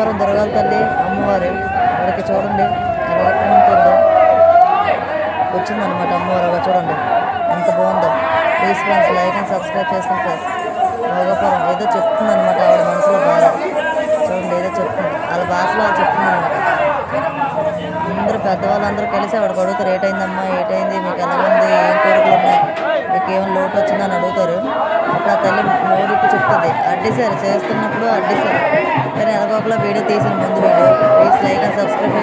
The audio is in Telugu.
భోగపురం దుర్గాల తల్లి అమ్మవారు. అక్కడికి చూడండి ఎలా ఉంటుందో, వచ్చిందనమాట అమ్మవారు. అలా చూడండి ఎంత బాగుందో. Please friends like and subscribe చేసుకోండి ఫ్రెండ్స్. భోగపురం ఏదో చెప్తుంది అనమాట ఆవిడ మనసులో బాధ. చూడండి ఏదో చెప్తుంది, వాళ్ళ భాషలో వాళ్ళు చెప్తుంది అనమాట. అందరూ పెద్దవాళ్ళందరూ కలిసి ఆవిడకి అడుగుతారు, ఏటైందమ్మా, ఏటైంది, మీకు ఎలా ఉంది, ఏం కోరికలు ఉన్నాయి, మీకు ఏమైనా లోటు వచ్చిందని అడుగుతారు. అప్పుడు ఆ తల్లి మోడికి చెప్తుంది. అడ్డేసారు చేస్తున్నప్పుడు అడ్డేసారు, కానీ ఎలాగోకలా వీడియో తీసిన ముందు video. Please like and subscribe.